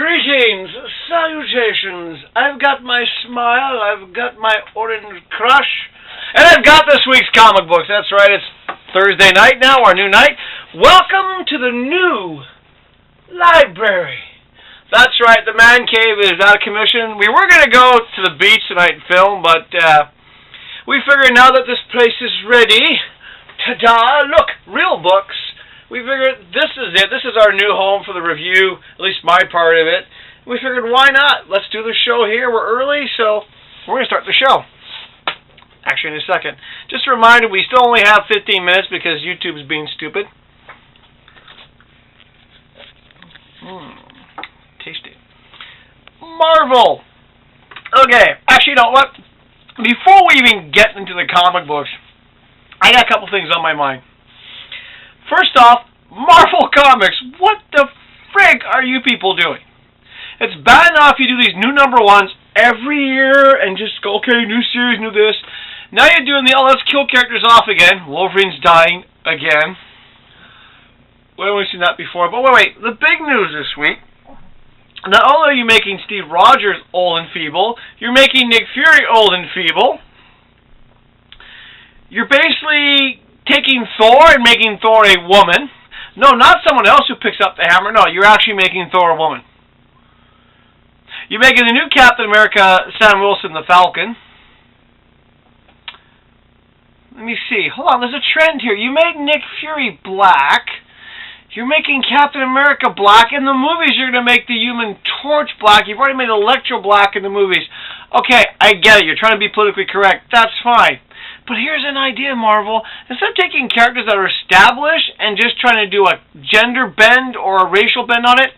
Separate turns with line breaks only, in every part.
Greetings, salutations. I've got my smile, I've got my orange crush, and I've got this week's comic books. That's right, it's Thursday night now, our new night. Welcome to the new library. That's right, the man cave is out of commission. We were going to go to the beach tonight and film, but we figured now that this place is ready, ta-da, look, real books. We figured this is it. This is our new home for the review, at least my part of it. We figured, why not? Let's do the show here. We're early, so we're going to start the show. Actually, in a second. Just a reminder, we still only have 15 minutes because YouTube's being stupid. Tasty. Marvel. Okay, actually, you know what? Before we even get into the comic books, I got a couple things on my mind. First off, Marvel Comics, what the frig are you people doing? It's bad enough you do these new number ones every year and just go, okay, new series, new this. Now you're doing the, oh, let's kill characters off again. Wolverine's dying again. We haven't seen that before. But wait, the big news this week, not only are you making Steve Rogers old and feeble, you're making Nick Fury old and feeble. You're basically taking Thor and making Thor a woman. No, not someone else who picks up the hammer. No, you're actually making Thor a woman. You're making the new Captain America, Sam Wilson, the Falcon. Let me see. Hold on, there's a trend here. You made Nick Fury black. You're making Captain America black. In the movies, you're going to make the Human Torch black. You've already made Electro black in the movies. Okay, I get it. You're trying to be politically correct. That's fine. But here's an idea, Marvel. Instead of taking characters that are established and just trying to do a gender bend or a racial bend on it,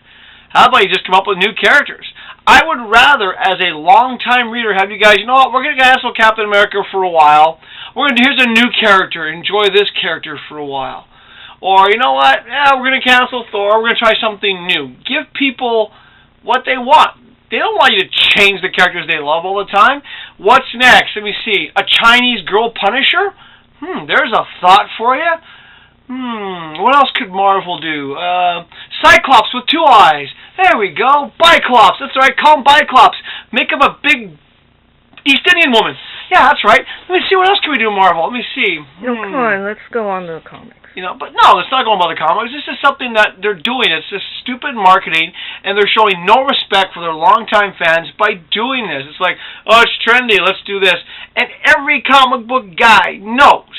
how about you just come up with new characters? I would rather, as a long-time reader, have you guys, you know what, we're going to cancel Captain America for a while. Here's a new character. Enjoy this character for a while. Or, you know what, yeah, we're going to cancel Thor. We're going to try something new. Give people what they want. They don't want you to change the characters they love all the time. What's next? Let me see. A Chinese girl Punisher? There's a thought for you. What else could Marvel do? Cyclops with two eyes. There we go. Biclops. That's right. Call him Biclops. Make him a big East Indian woman. Yeah, that's right. Let me see. What else can we do, Marvel? Let me see.
No, come on. Let's go on to the comics.
You know, but no, it's not going by the comics. This is something that they're doing. It's just stupid marketing, and they're showing no respect for their longtime fans by doing this. It's like, oh, it's trendy, let's do this. And every comic book guy knows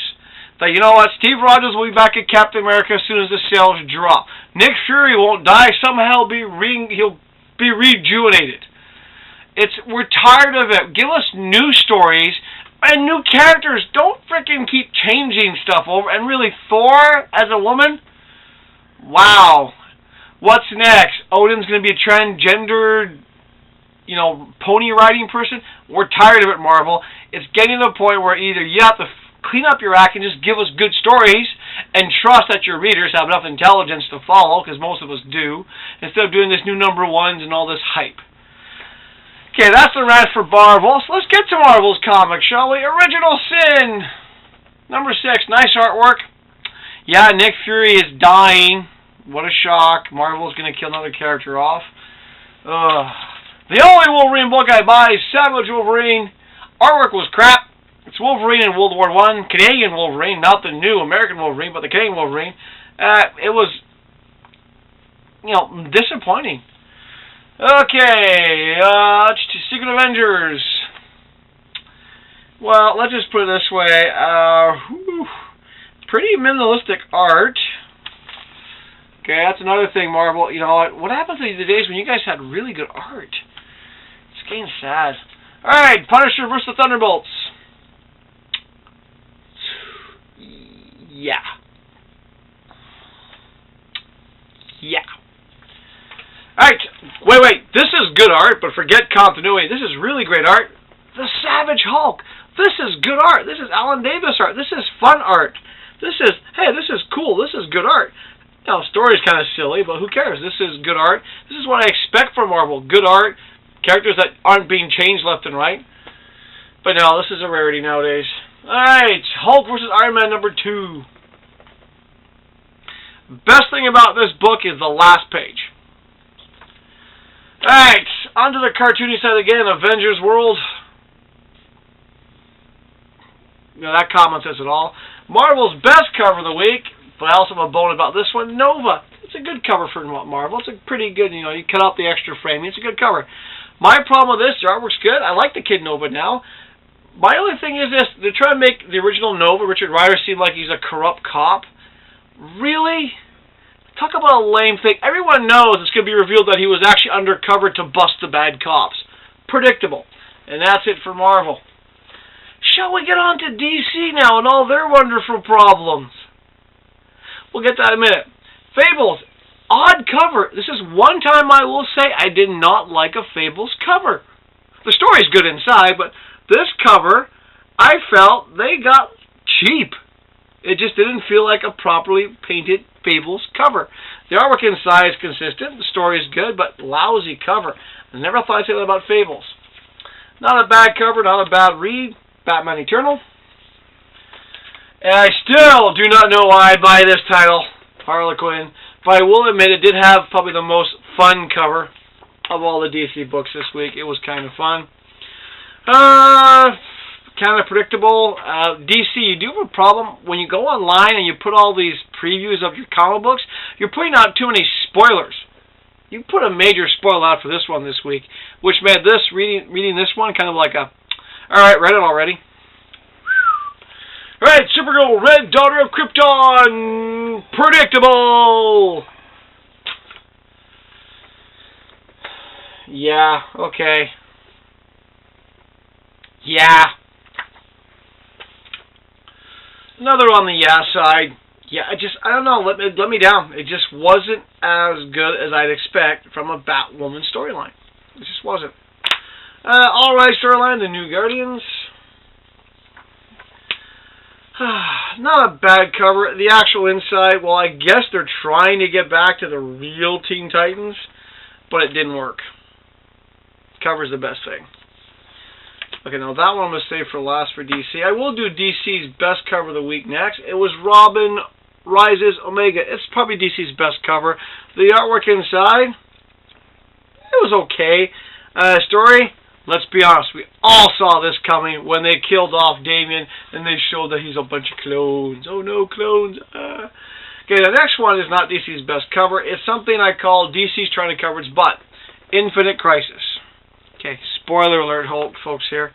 that, you know what, Steve Rogers will be back at Captain America as soon as the sales drop. Nick Fury won't die. Somehow he'll be rejuvenated. We're tired of it. Give us new stories and new characters. Don't freaking keep changing stuff over. And really, Thor as a woman? Wow. What's next? Odin's going to be a transgendered, pony riding person? We're tired of it, Marvel. It's getting to the point where either you have to clean up your act and just give us good stories and trust that your readers have enough intelligence to follow, because most of us do, instead of doing this new number ones and all this hype. Okay, that's the rant for Marvel. So let's get to Marvel's comics, shall we? Original Sin, number 6. Nice artwork. Yeah, Nick Fury is dying. What a shock. Marvel's going to kill another character off. The only Wolverine book I buy is Savage Wolverine. Artwork was crap. It's Wolverine in World War I. Canadian Wolverine, not the new American Wolverine, but the Canadian Wolverine. It was, disappointing. Okay, Secret Avengers. Well, let's just put it this way. Pretty minimalistic art. Okay, that's another thing, Marvel. You know what happens these days when you guys had really good art? It's getting sad. Alright, Punisher vs. Thunderbolts. Yeah. Alright, wait, this is good art, but forget continuity. This is really great art. The Savage Hulk. This is good art. This is Alan Davis art. This is fun art. This is cool. This is good art. Now, the story's kind of silly, but who cares? This is good art. This is what I expect from Marvel. Good art. Characters that aren't being changed left and right. But no, this is a rarity nowadays. Alright, Hulk vs. Iron Man number 2. Best thing about this book is the last page. Alright, on to the cartoony side again, Avengers World. You know, that comment says it all. Marvel's best cover of the week, but I also have a bone about this one, Nova. It's a good cover for Marvel. It's a pretty good, you know, you cut out the extra framing. It's a good cover. My problem with this, the artwork's good. I like the Kid Nova now. My only thing is this, they're trying to make the original Nova, Richard Rider, seem like he's a corrupt cop. Really? Talk about a lame thing. Everyone knows it's going to be revealed that he was actually undercover to bust the bad cops. Predictable. And that's it for Marvel. Shall we get on to DC now and all their wonderful problems? We'll get to that in a minute. Fables. Odd cover. This is one time I will say I did not like a Fables cover. The story's good inside, but this cover, I felt they got cheap. It just didn't feel like a properly painted Fables cover. The artwork inside is consistent, the story is good, but lousy cover. I never thought I'd say that about Fables. Not a bad cover, not a bad read. Batman Eternal. And I still do not know why I buy this title, Harlequin, but I will admit it did have probably the most fun cover of all the DC books this week. It was kind of fun. Kind of predictable. DC, you do have a problem when you go online and you put all these previews of your comic books, you're putting out too many spoilers. You put a major spoiler out for this one this week, which made this, reading this one kind of like a, alright, read it already. Alright, Supergirl, Red Daughter of Krypton, predictable! Yeah, okay. Yeah. Another on the yeah side. Yeah, I don't know, let me down. It just wasn't as good as I'd expect from a Batwoman storyline. It just wasn't. Alright storyline, the New Guardians. Not a bad cover. The actual inside, well, I guess they're trying to get back to the real Teen Titans, but it didn't work. Cover's the best thing. Okay, now that one I'm going to save for last for DC. I will do DC's best cover of the week next. It was Robin Rises Omega. It's probably DC's best cover. The artwork inside, it was okay. Story, let's be honest, we all saw this coming when they killed off Damian and they showed that he's a bunch of clones. Oh no, clones. Okay, the next one is not DC's best cover. It's something I call DC's trying to cover its butt. Infinite Crisis. Okay, spoiler alert, folks here.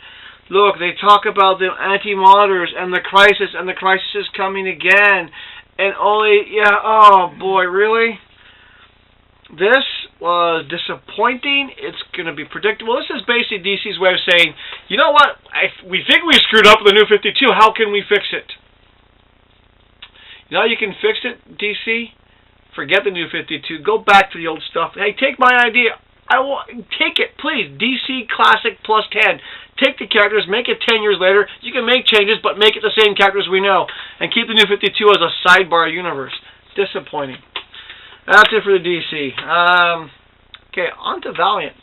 Look, they talk about the Anti-Monitors and the Crisis is coming again. And only, yeah, oh boy, really? This was disappointing. It's going to be predictable. This is basically DC's way of saying, you know what? We think we screwed up with the New 52. How can we fix it? You know how you can fix it, DC? Forget the New 52. Go back to the old stuff. Hey, take my idea. Take it, please. DC Classic plus 10. Take the characters, make it 10 years later. You can make changes, but make it the same characters we know. And keep the New 52 as a sidebar universe. Disappointing. That's it for the DC. Okay, on to Valiant.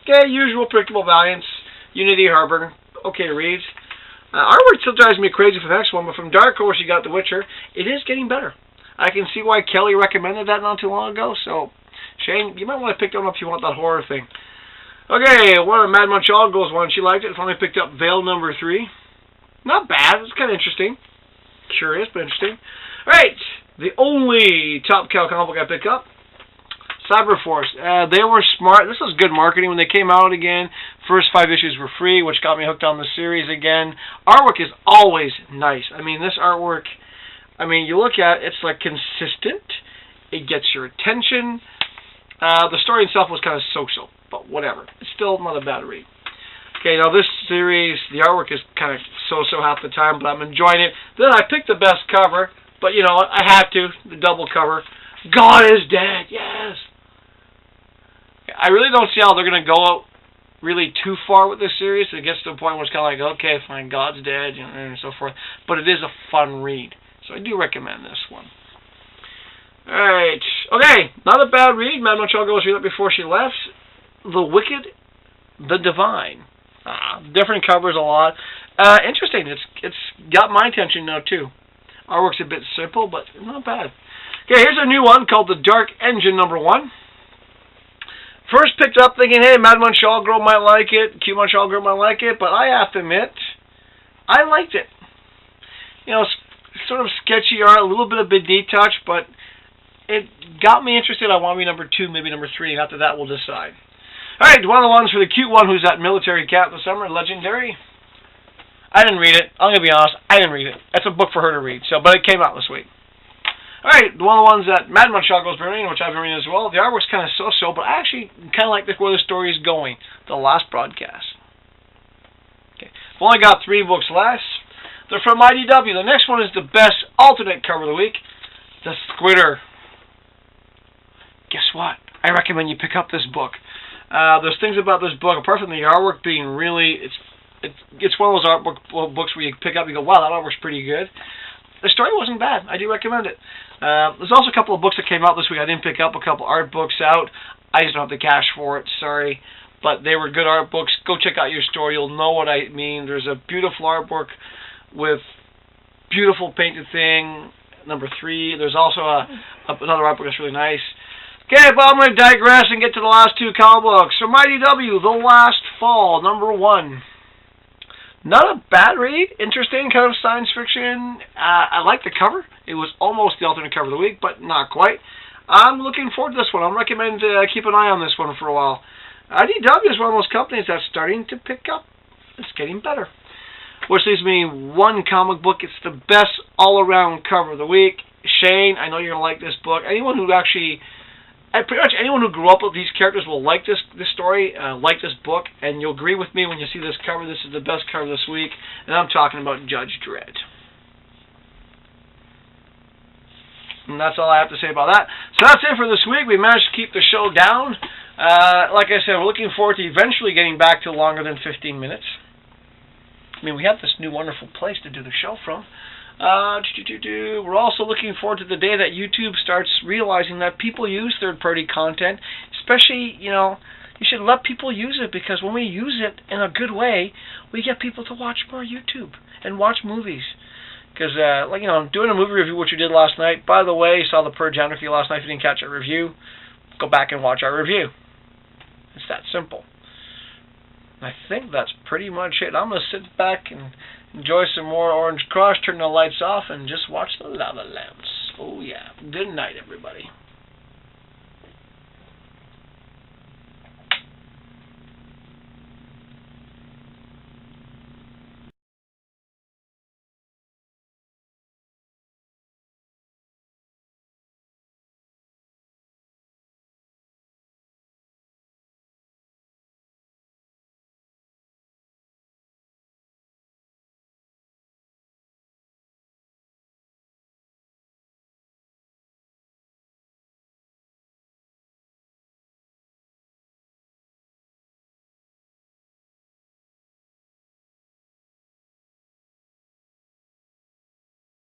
Okay, usual predictable Valiants. Unity Harbor. Okay, reads. Artwork still drives me crazy for the next one, but from Dark Horse you got The Witcher. It is getting better. I can see why Kelly recommended that not too long ago, so Shane, you might want to pick that up if you want that horror thing. Okay, one of Mad Montreal goes one. She liked it. Finally picked up Veil number 3. Not bad. It's kind of interesting. Curious, but interesting. Alright, the only Top Cow comic book I picked up, Cyberforce. They were smart. This was good marketing when they came out again. First 5 issues were free, which got me hooked on the series again. Artwork is always nice. I mean, this artwork, you look at it, it's like consistent. It gets your attention. The story itself was kind of so-so, but whatever. It's still not a bad read. Okay, now this series, the artwork is kind of so-so half the time, but I'm enjoying it. Then I picked the best cover, but you know what? I have to. The double cover. God is dead. Yes. I really don't see how they're going to go really too far with this series. It gets to the point where it's kind of like, okay, fine, God's dead, and so forth. But it is a fun read, so I do recommend this one. Alright, okay, not a bad read. Mad Montreal Girl read it before she left. The Wicked, the Divine. Different covers a lot. Interesting, it's got my attention now too. Artwork's a bit simple, but not bad. Okay, here's a new one called The Dark Engine number 1. First picked up thinking, hey, Mad Montreal girl might like it, Cute Montreal girl might like it, but I have to admit, I liked it. You know, sort of sketchy art, a little bit of Biddy touch, but it got me interested. I want to be number 2, maybe number 3, and after that we'll decide. Alright, one of the ones for the cute one who's at military camp this summer, Legendary. I didn't read it. I'm going to be honest, I didn't read it. That's a book for her to read, but it came out this week. Alright, one of the ones that Mad Montreal goes been reading, which I've been reading as well. The artwork's kind of so-so, but I actually kind of like where the story is going. The Last Broadcast. Okay, I've only got 3 books left. They're from IDW. The next one is the best alternate cover of the week, The Squitter. Guess what? I recommend you pick up this book. There's things about this book, apart from the artwork being really, it's one of those art books where you pick up, you go, wow, that artwork's pretty good. The story wasn't bad. I do recommend it. There's also a couple of books that came out this week I didn't pick up, a couple art books out. I just don't have the cash for it, sorry. But they were good art books. Go check out your store. You'll know what I mean. There's a beautiful artwork with beautiful painted thing, number 3. There's also another art book that's really nice. Okay, but I'm going to digress and get to the last 2 comic books. From IDW, The Last Fall, number 1. Not a bad read. Interesting, kind of science fiction. I like the cover. It was almost the alternate cover of the week, but not quite. I'm looking forward to this one. I'm recommending to keep an eye on this one for a while. IDW is one of those companies that's starting to pick up. It's getting better. Which leaves me one comic book. It's the best all-around cover of the week. Shane, I know you're going to like this book. Anyone who actually... pretty much anyone who grew up with these characters will like this story, like this book, and you'll agree with me when you see this cover. This is the best cover this week, and I'm talking about Judge Dredd. And that's all I have to say about that. So that's it for this week. We managed to keep the show down. Like I said, we're looking forward to eventually getting back to longer than 15 minutes. I mean, we have this new wonderful place to do the show from. We're also looking forward to the day that YouTube starts realizing that people use third-party content. Especially, you should let people use it, because when we use it in a good way, we get people to watch more YouTube and watch movies. Because, doing a movie review, which we did last night. By the way, saw The Purge Anarchy last night. If you didn't catch our review, go back and watch our review. It's that simple. I think that's pretty much it. I'm going to sit back and enjoy some more Orange Crush, turn the lights off, and just watch the lava lamps. Oh, yeah. Good night, everybody.